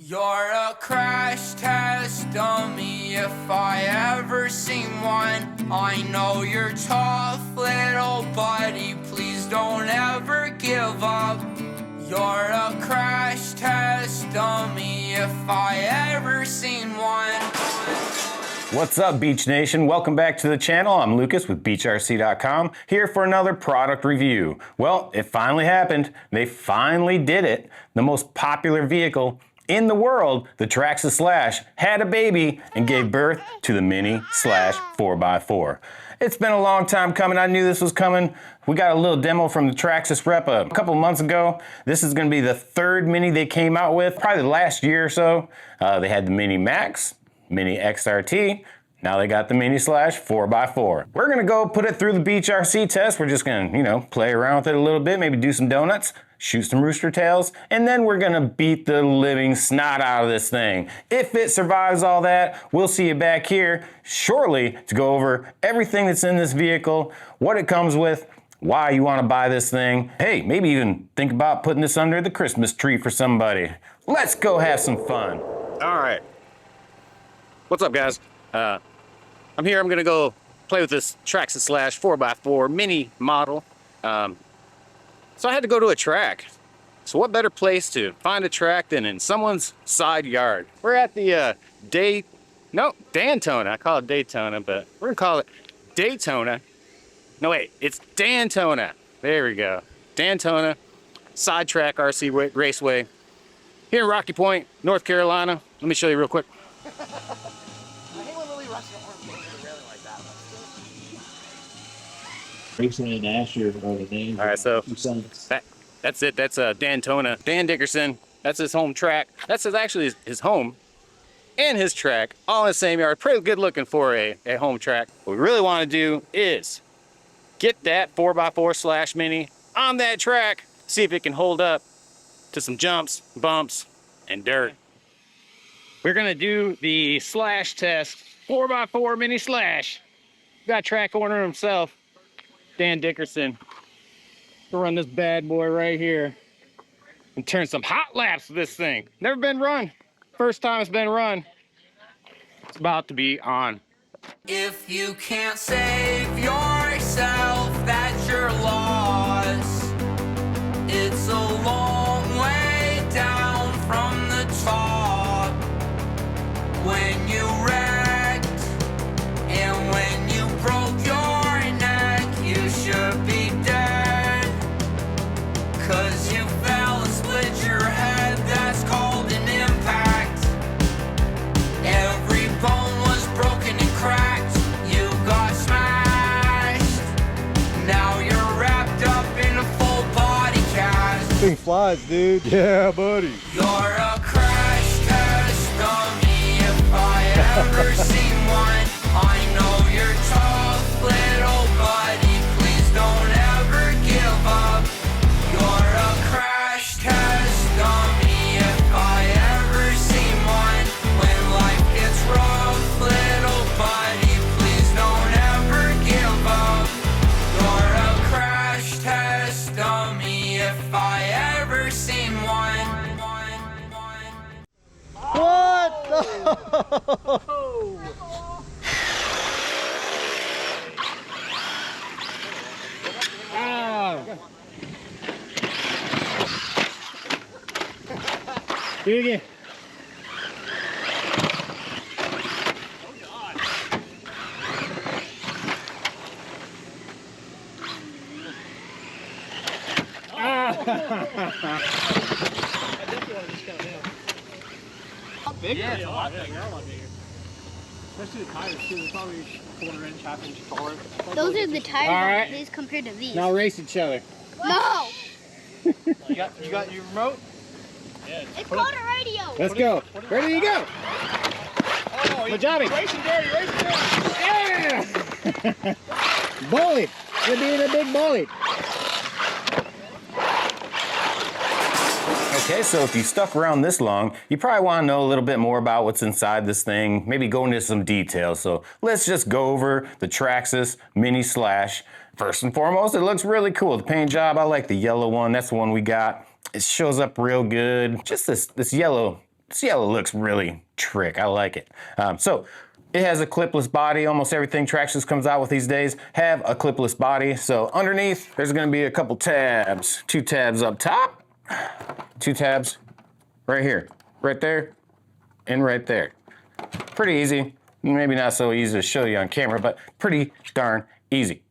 You're a crash test dummy if I ever seen one. I know you're tough, little buddy, please don't ever give up. You're a crash test dummy if I ever seen one. What's up, Beach Nation? Welcome back to the channel. I'm Lucas with BeachRC.com, here for another product review. Well, it finally happened. They finally did it. The most popular vehicle in the world, the Traxxas Slash, had a baby and gave birth to the Mini Slash 4x4. It's been a long time coming. I knew this was coming. We got a little demo from the Traxxas rep a couple months ago. This is gonna be the third Mini they came out with, probably the last year or so. They had the Mini Max, Mini XRT, now they got the Mini Slash 4x4. We're gonna go put it through the BeachRC test. We're just gonna, play around with it a little bit, maybe do some donuts, shoot some rooster tails, and then we're gonna beat the living snot out of this thing. If it survives all that, we'll see you back here shortly to go over everything that's in this vehicle, what it comes with, why you wanna buy this thing. Hey, maybe even think about putting this under the Christmas tree for somebody. Let's go have some fun. All right. What's up, guys? I'm here. I'm gonna go play with this Traxxas Slash 4x4 mini model. So I had to go to a track. So what better place to find a track than in someone's side yard? We're at the Daytona. I call it Daytona, but we're gonna call it Daytona. No, wait, it's Daytona. There we go. Daytona Side Track RC Raceway here in Rocky Point, North Carolina. Let me show you real quick. Racing and Asher are the names. All right, so that's it. That's Daytona. Dan Dickerson. That's his home track. That's actually his home and his track all in the same yard. Pretty good looking for a home track. What we really want to do is get that 4x4 Slash Mini on that track. See if it can hold up to some jumps, bumps, and dirt. We're gonna do the Slash test. 4x4 Mini Slash. Got track owner himself, Dan Dickerson, to run this bad boy right here and turn some hot laps with this thing. Never been run. First time it's been run. It's about to be on. If you can't save yourself, that's your loss. It's a long way down from the top. When you wrecked and when you broke your neck, you should be dead. 'Cause you fell and split your head, that's called an impact. Every bone was broken and cracked, you got smashed. Now you're wrapped up in a full body cast. Thing flies, dude. Yeah, buddy. You're a crash test dummy if I ever seen one. I know you're tough, little buddy, please don't ever give up. You're a crash test dummy if I ever seen one. When life gets rough, little buddy, please don't ever give up. You're a crash test dummy if I ever seen one. What? Do it again. Bigger? Yeah, a lot bigger. Especially the tires too. They're probably 1/4 inch, 1/2 inch taller. Those are the tires All right. of these compared to these. Now race each other. No! You got your remote? Yeah. It's called a radio. Let's go. Ready to go. Oh, Good job. Racing dirty, racing dirty. Yeah! Bully. You're being a big bully. Okay, so if you stuck around this long, you probably want to know a little bit more about what's inside this thing, maybe go into some details. So let's just go over the Traxxas Mini Slash. First and foremost, it looks really cool. The paint job, I like the yellow one. That's the one we got. It shows up real good. Just this yellow See how it looks really trick. I like it. So it has a clipless body. Almost everything Traxxas comes out with these days have a clipless body. So underneath, there's gonna be a couple tabs. 2 tabs up top, 2 tabs right here, right there, and right there. Pretty easy. Maybe not so easy to show you on camera, but pretty darn easy.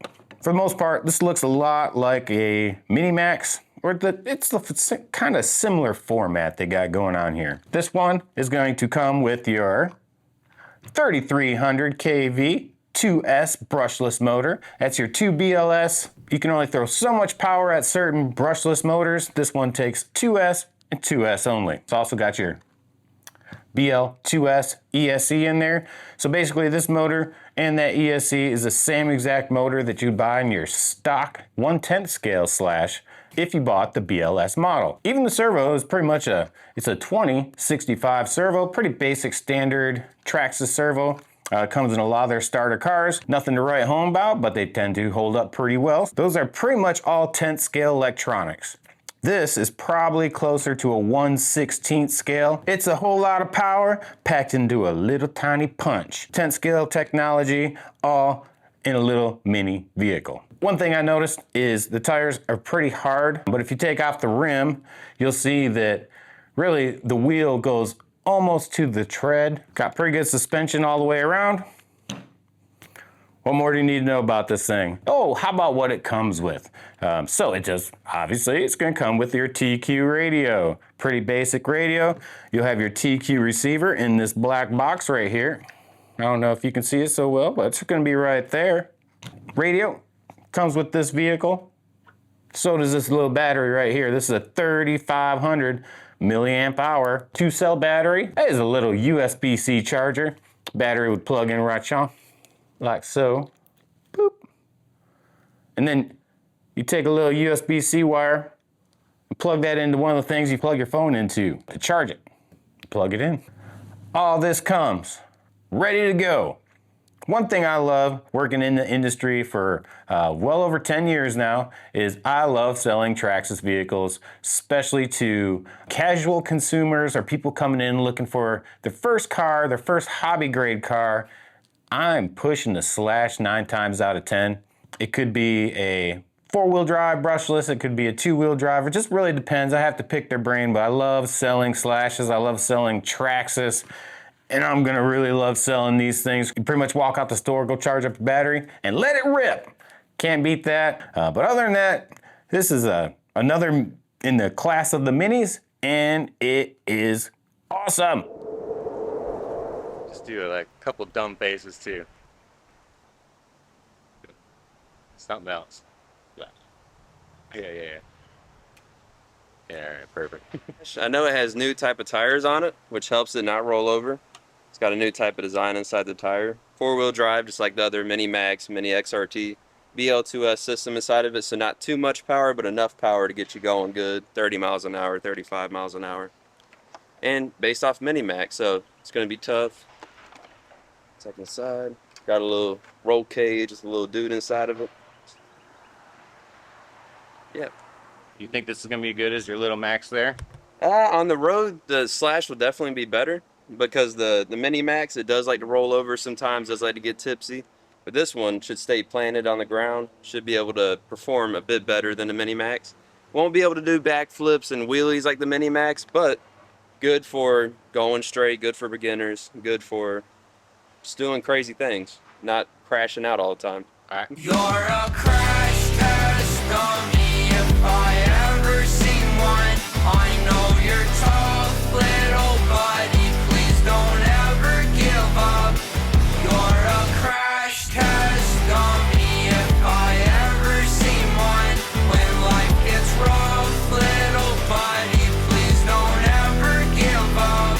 For the most part, this looks a lot like a Mini Max, or it's the kind of similar format they got going on here. This one is going to come with your 3300 kV 2S brushless motor. That's your 2 BLS. You can only throw so much power at certain brushless motors. This one takes 2S and 2S only. It's also got your BL2S ESC in there. So basically this motor and that ESC is the same exact motor that you'd buy in your stock 1/10 scale slash if you bought the BLS model. Even the servo is pretty much it's a 2065 servo, pretty basic standard Traxxas servo. Comes in a lot of their starter cars. Nothing to write home about, but they tend to hold up pretty well. Those are pretty much all 10th scale electronics. This is probably closer to a 1/16 scale. It's a whole lot of power packed into a little tiny punch. 10th scale technology, all in a little mini vehicle. One thing I noticed is the tires are pretty hard, but if you take off the rim, you'll see that really the wheel goes almost to the tread. Got pretty good suspension all the way around. What more do you need to know about this thing? Oh, how about what it comes with? So it just, obviously, it's gonna come with your TQ radio. Pretty basic radio. You'll have your TQ receiver in this black box right here. I don't know if you can see it so well, but it's gonna be right there. Radio comes with this vehicle. So does this little battery right here. This is a 3500 milliamp hour 2-cell battery. That is a little USB-C charger. Battery would plug in right on, like so. Boop. And then you take a little USB-C wire and plug that into one of the things you plug your phone into to charge it. Plug it in. All this comes ready to go. One thing I love working in the industry for well over 10 years now is I love selling Traxxas vehicles, especially to casual consumers or people coming in looking for their first car, their first hobby grade car. I'm pushing the slash 9 times out of 10. It could be a 4-wheel drive brushless, it could be a 2-wheel drive. It just really depends. I have to pick their brain, but I love selling slashes. I love selling Traxxas. And I'm gonna really love selling these things. You pretty much walk out the store, go charge up the battery, and let it rip. Can't beat that. But other than that, this is another in the class of the minis, and it is awesome. Just do like a couple dumb faces too. Something else. Yeah. Yeah, all right, perfect. I know it has new type of tires on it, which helps it not roll over. It's got a new type of design inside the tire. 4-wheel drive, just like the other Mini Max, Mini XRT. BL2S system inside of it, so not too much power, but enough power to get you going good. 30 miles an hour, 35 miles an hour. And based off Mini Max, so it's gonna be tough. Second side, got a little roll cage, just a little dude inside of it. Yep. You think this is gonna be good as your little Max there? On the road, the Slash will definitely be better because the Mini Max, it does like to roll over sometimes, does like to get tipsy. But this one should stay planted on the ground, should be able to perform a bit better than the Mini Max. Won't be able to do backflips and wheelies like the Mini Max, but good for going straight, good for beginners, good for just doing crazy things, not crashing out all the time. All right. You're a crash test dummy if I ever seen one. I know you're tough, little buddy. Please don't ever give up. You're a crash test dummy if I ever seen one. When life gets rough, little buddy, please don't ever give up.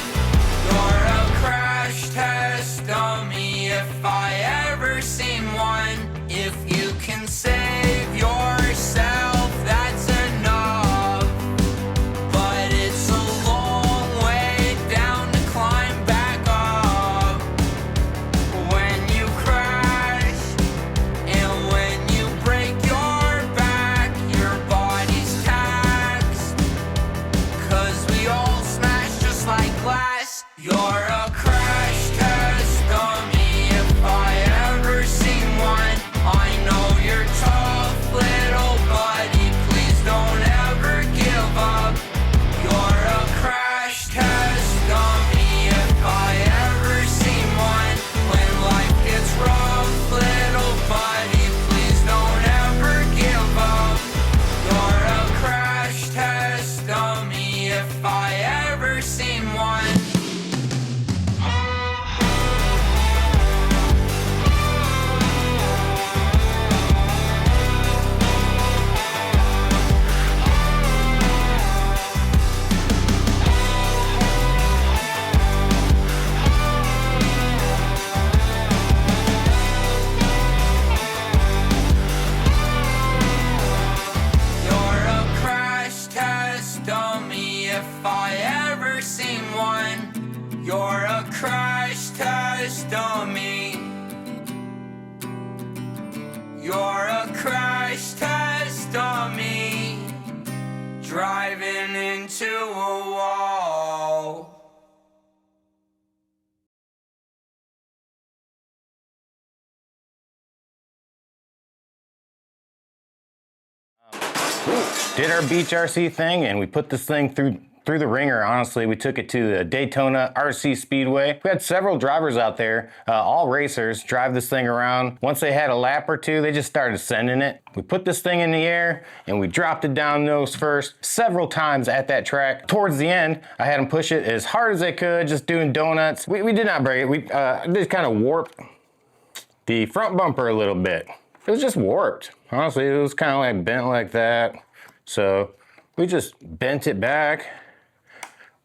You're a crash test dummy if I ever seen one. If you can say You're a crash test dummy if I ever seen one. I know you're tough, little buddy, please don't ever give up. You're a crash test dummy if I ever seen one. When life gets rough, little buddy, please don't ever give up. You're a crash test dummy if I ever seen one. You're a crash test dummy if I ever seen one. You're a crash test dummy. You're a crash test dummy. Driving into a wall. Did our beach RC thing, and we put this thing through the ringer. Honestly, we took it to the Daytona RC Speedway. We had several drivers out there, all racers, drive this thing around. Once they had a lap or two, they just started sending it. We put this thing in the air and we dropped it down nose first several times at that track. Towards the end, I had them push it as hard as they could, just doing donuts. We did not break it. We just kind of warped the front bumper a little bit. It was just warped. Honestly, it was kind of like bent like that. So we just bent it back.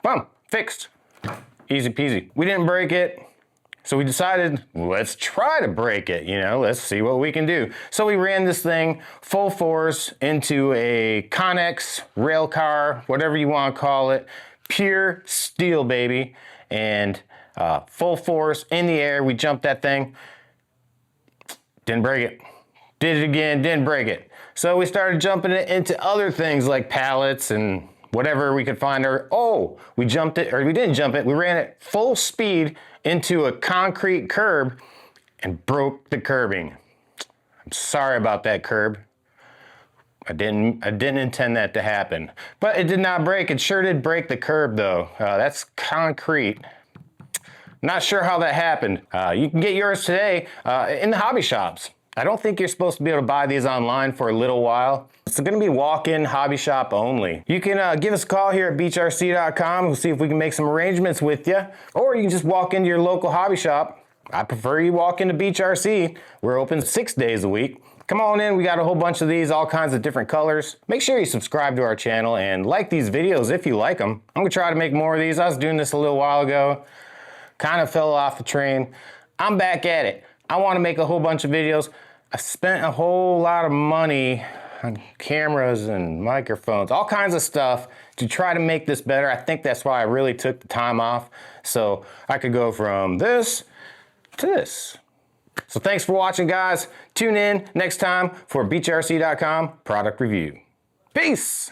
Boom, fixed. Easy peasy. We didn't break it, so we decided, let's try to break it, you know, let's see what we can do. So we ran this thing full force into a Connex rail car, whatever you want to call it, pure steel, baby, and full force in the air. We jumped that thing, didn't break it. Did it again, didn't break it. So we started jumping it into other things like pallets and whatever we could find. We jumped it, or we didn't jump it, we ran it full speed into a concrete curb and broke the curbing. I'm sorry about that, curb. I didn't intend that to happen. But it did not break. It sure did break the curb though. That's concrete. Not sure how that happened. You can get yours today in the hobby shops. I don't think you're supposed to be able to buy these online for a little while. It's gonna be walk-in hobby shop only. You can give us a call here at BeachRC.com. We'll see if we can make some arrangements with you. Or you can just walk into your local hobby shop. I prefer you walk into BeachRC. We're open 6 days a week. Come on in, we got a whole bunch of these, all kinds of different colors. Make sure you subscribe to our channel and like these videos if you like them. I'm gonna try to make more of these. I was doing this a little while ago. Kind of fell off the train. I'm back at it. I want to make a whole bunch of videos. I spent a whole lot of money on cameras and microphones, all kinds of stuff to try to make this better. I think that's why I really took the time off, so I could go from this to this. So thanks for watching, guys. Tune in next time for BeachRC.com product review. Peace.